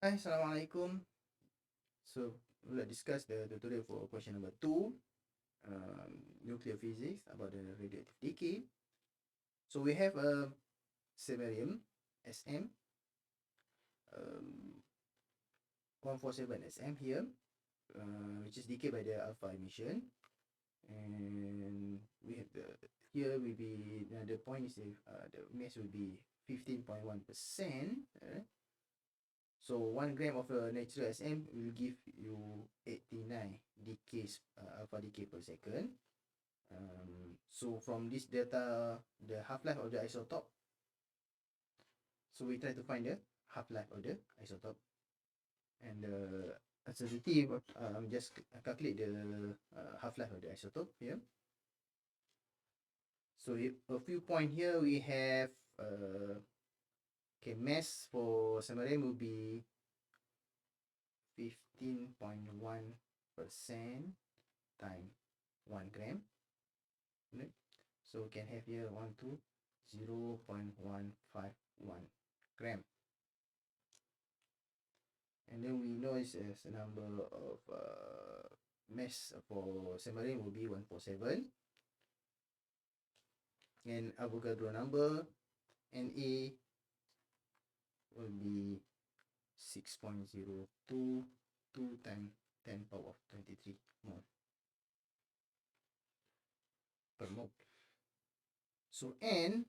Hi, Assalamualaikum. So we'll discuss the tutorial for question number 2, nuclear physics about the radioactive decay. So we have a samarium SM 147 SM here, which is decayed by the alpha emission, and we have the here will be the point is the mass will be 15.1%. So 1 gram of a natural SM will give you 89 decays, alpha decay per second. So from this data, the half-life of the isotope. So we try to find the half-life of the isotope, and the sensitivity. Just calculate the half-life of the isotope here. So a few point here we have mass for samarium will be 15.1% times 1 gram. Right? So we can have here 0.151 gram. And then we know it's a number of mass for samarium will be 147. And Avogadro number, Na will be 6.022 times 10 power of 23 mole per mole. So N,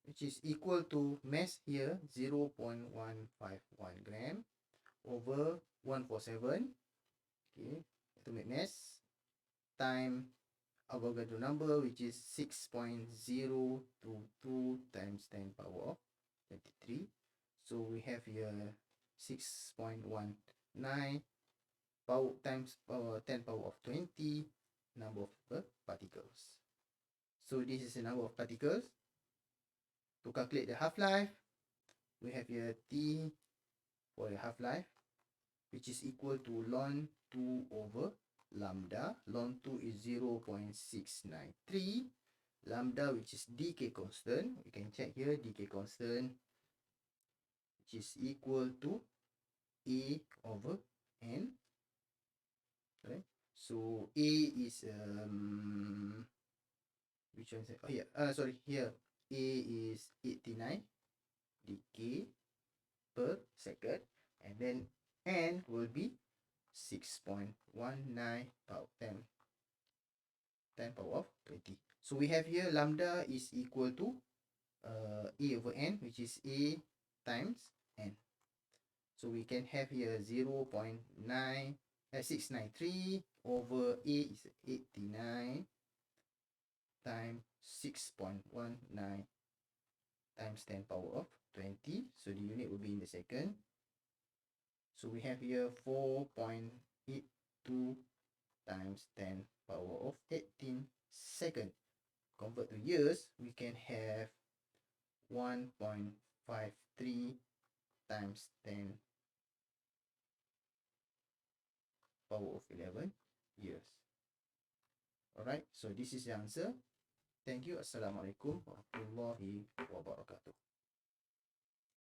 which is equal to mass here 0.151 gram over 147, okay, to make mass, time Avogadro number, which is 6.022 times 10 power of 23. So we have here 6.19 power times 10 power of 20 number of particles. So this is the number of particles. To calculate the half-life, we have here T for the half-life, which is equal to ln 2 over lambda. Ln 2 is 0.693. Lambda, which is decay constant, we can check here, decay constant, which is equal to A over N. Right? So A is which one is it? Oh yeah, sorry, here A is 89 decay per second, and then N will be 6.19 power 10 power of 20. So we have here lambda is equal to A over N, which is A times N. So we can have here 0.693 over A is 89 times 6.19 times 10 power of 20. So the unit will be in the second. So we have here 4.82 times 10 power of 18 second. Convert to years, we can have 1.53 times 10 power of 11 years. Alright, so this is the answer. Thank you. Assalamualaikum warahmatullahi wabarakatuh.